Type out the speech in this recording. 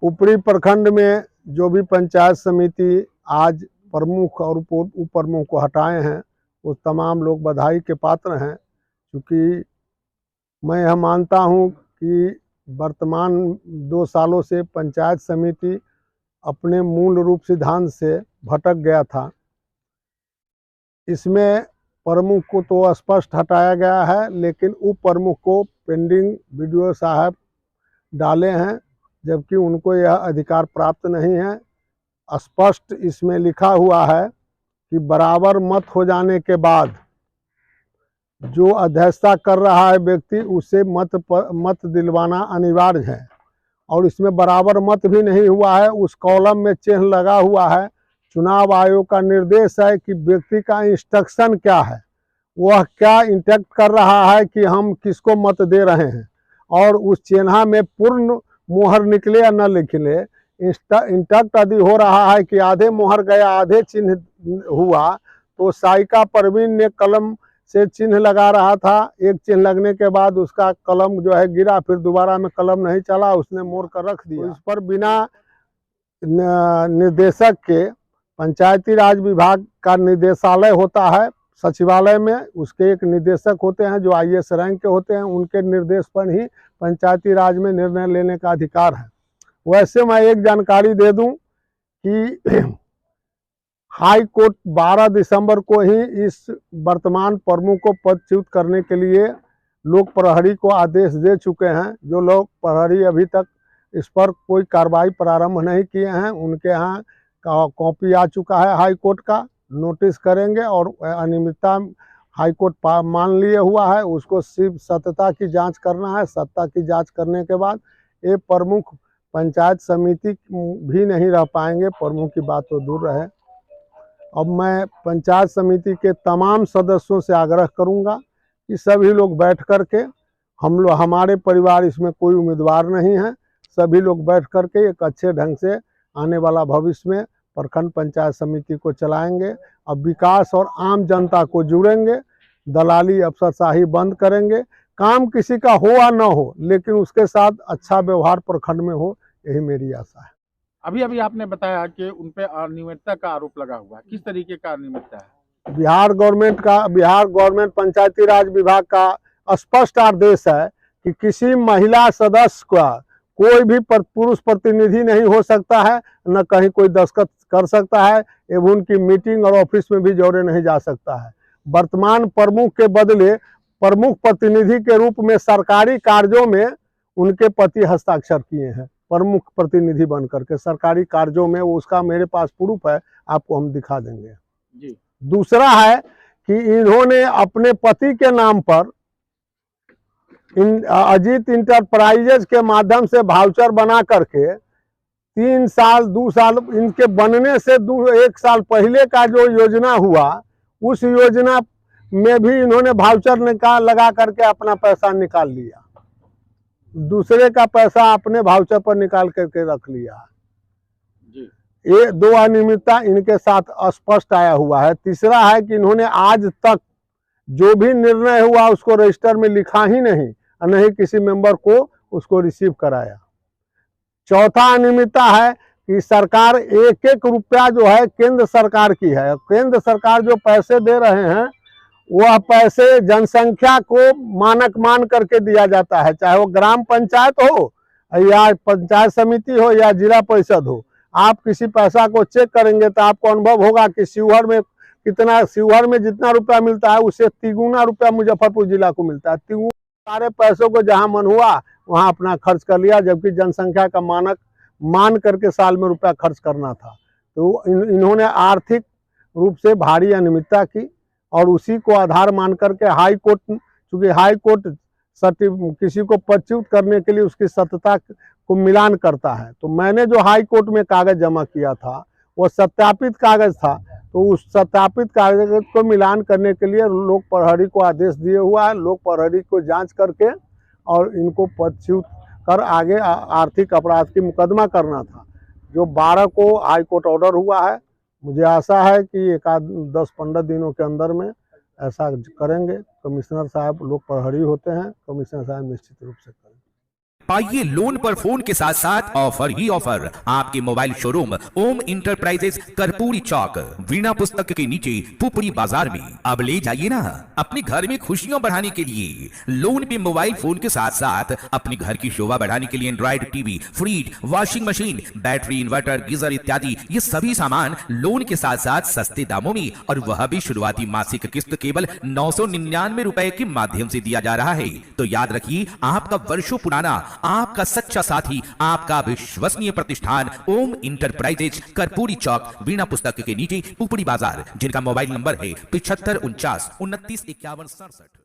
ऊपरी प्रखंड में जो भी पंचायत समिति आज प्रमुख और उप प्रमुख को हटाए हैं वो तमाम लोग बधाई के पात्र हैं, क्योंकि मैं यह मानता हूं कि वर्तमान 2 सालों से पंचायत समिति अपने मूल रूप सिद्धांत से भटक गया था। इसमें प्रमुख को तो स्पष्ट हटाया गया है, लेकिन उप प्रमुख को पेंडिंग बीडीओ साहब डाले हैं, जबकि उनको यह अधिकार प्राप्त नहीं है। स्पष्ट इसमें लिखा हुआ है कि बराबर मत हो जाने के बाद जो अध्यक्षता कर रहा है व्यक्ति उसे मत दिलवाना अनिवार्य है, और इसमें बराबर मत भी नहीं हुआ है। उस कॉलम में चिन्ह लगा हुआ है। चुनाव आयोग का निर्देश है कि व्यक्ति का इंस्ट्रक्शन क्या है, वह क्या इंटेक्ट कर रहा है कि हम किसको मत दे रहे हैं, और उस चिन्ह में पूर्ण मोहर निकले या न निकले। इंटेक्ट यदि हो रहा है कि आधे मोहर गया आधे चिन्ह हुआ, तो साइका परवीन ने कलम से चिन्ह लगा रहा था। एक चिन्ह लगने के बाद उसका कलम जो है गिरा, फिर दोबारा में कलम नहीं चला, उसने मोड़ कर रख दिया। तो इस पर बिना निर्देशक के पंचायती राज विभाग का निदेशालय होता है सचिवालय में, उसके एक निदेशक होते हैं जो IAS रैंक के होते हैं, उनके निर्देश पर ही पंचायती राज में निर्णय लेने का अधिकार है। वैसे मैं एक जानकारी दे दूं कि हाई कोर्ट 12 दिसंबर को ही इस वर्तमान प्रमुख को पदच्युत करने के लिए लोक प्रहरी को आदेश दे चुके हैं। जो लोक प्रहरी अभी तक इस पर कोई कार्रवाई प्रारंभ नहीं किए हैं, उनके यहाँ कॉपी आ चुका है हाई कोर्ट का, नोटिस करेंगे और अनियमितता हाई कोर्ट मान लिए हुआ है। उसको सिर्फ सत्यता की जांच करना है। सत्ता की जांच करने के बाद ये प्रमुख पंचायत समिति भी नहीं रह पाएंगे। प्रमुख की बात तो दूर रहे। अब मैं पंचायत समिति के तमाम सदस्यों से आग्रह करूंगा कि सभी लोग बैठ कर के, हमारे परिवार इसमें कोई उम्मीदवार नहीं है, सभी लोग बैठ कर के एक अच्छे ढंग से आने वाला भविष्य में प्रखंड पंचायत समिति को चलाएंगे। अब विकास और आम जनता को जुड़ेंगे, दलाली अफसरशाही बंद करेंगे। काम किसी का हो या न हो, लेकिन उसके साथ अच्छा व्यवहार प्रखंड में हो, यही मेरी आशा है। अभी अभी आपने बताया कि उन पे अनियमितता का आरोप लगा हुआ है, किस तरीके का अनियमितता है? बिहार गवर्नमेंट पंचायती राज विभाग का स्पष्ट आदेश है कि किसी महिला सदस्य का कोई भी पुरुष प्रतिनिधि नहीं हो सकता है, न कहीं कोई दस्तखत कर सकता है, एवं उनकी मीटिंग और ऑफिस में भी जोड़े नहीं जा सकता है। वर्तमान प्रमुख के बदले प्रमुख प्रतिनिधि के रूप में सरकारी कार्यों में उनके पति हस्ताक्षर किए हैं। प्रमुख प्रतिनिधि बन करके सरकारी कार्यों में, उसका मेरे पास प्रूफ है, आपको हम दिखा देंगे जी। दूसरा है कि इन्होंने अपने पति के नाम पर अजीत इंटरप्राइजेज के माध्यम से वाउचर बना करके 3 साल 2 साल इनके बनने से 1 साल पहले का जो योजना हुआ, उस योजना में भी इन्होंने वाउचर लगा करके अपना पैसा निकाल लिया। दूसरे का पैसा अपने वाउचर पर निकाल करके रख लिया। जी। ये 2 अनियमितता इनके साथ स्पष्ट आया हुआ है। तीसरा है कि इन्होंने आज तक जो भी निर्णय हुआ उसको रजिस्टर में लिखा ही नहीं, और नहीं किसी मेंबर को उसको रिसीव कराया। चौथा अनियमितता है कि सरकार 1-1 रुपया जो है केंद्र सरकार की है। केंद्र सरकार जो पैसे दे रहे हैं वह पैसे जनसंख्या को मानक मान करके दिया जाता है, चाहे वो ग्राम पंचायत हो या पंचायत समिति हो या जिला परिषद हो। आप किसी पैसा को चेक करेंगे तो आपको अनुभव होगा कि शिवहर में जितना रुपया मिलता है उससे 3 गुना रुपया मुजफ्फरपुर जिला को मिलता है। 3 सारे पैसों को जहां मन हुआ वहां अपना खर्च कर लिया, जबकि जनसंख्या का मानक मान करके साल में रुपया खर्च करना था। तो इन्होंने आर्थिक रूप से भारी अनियमितता की, और उसी को आधार मान करके हाई कोर्ट, चूंकि हाई कोर्ट किसी को पदच्युत करने के लिए उसकी सत्यता को मिलान करता है, तो मैंने जो हाई कोर्ट में कागज जमा किया था वो सत्यापित कागज था। तो उस सत्यापित कागज को मिलान करने के लिए लोक प्रहरी को आदेश दिए हुआ है। लोक प्रहरी को जांच करके और इनको पदच्युत कर आगे आर्थिक अपराध की मुकदमा करना था, जो 12 को हाई कोर्ट ऑर्डर हुआ है। मुझे आशा है कि 10-15 दिनों के अंदर में ऐसा करेंगे। कमिश्नर साहब लोक प्रहरी होते हैं, कमिश्नर साहब निश्चित रूप से करेंगे। पाइए लोन पर फोन के साथ साथ ऑफर ही ऑफर। आपके मोबाइल शोरूम ओम इंटरप्राइजेस कर्पूरी चौक वीणा पुस्तक के नीचे पुपड़ी बाजार में। अब ले जाइए ना अपने घर में खुशियां बढ़ाने के लिए। लोन पे मोबाइल फोन के साथ साथ अपने घर की शोभा बढ़ाने के लिए Android TV, fridge, washing machine, battery, inverter, geyser इत्यादि ये सभी सामान लोन के साथ साथ सस्ते दामों में, और वह भी शुरुआती मासिक किस्त केवल 999 रुपए के माध्यम से दिया जा रहा है। तो याद रखिए, आपका वर्षों पुराना, आपका सच्चा साथी, आपका विश्वसनीय प्रतिष्ठान ओम इंटरप्राइजेज कर्पूरी चौक वीणा पुस्तक के नीचे पुपड़ी बाजार, जिनका मोबाइल नंबर है 7549 29 51 67।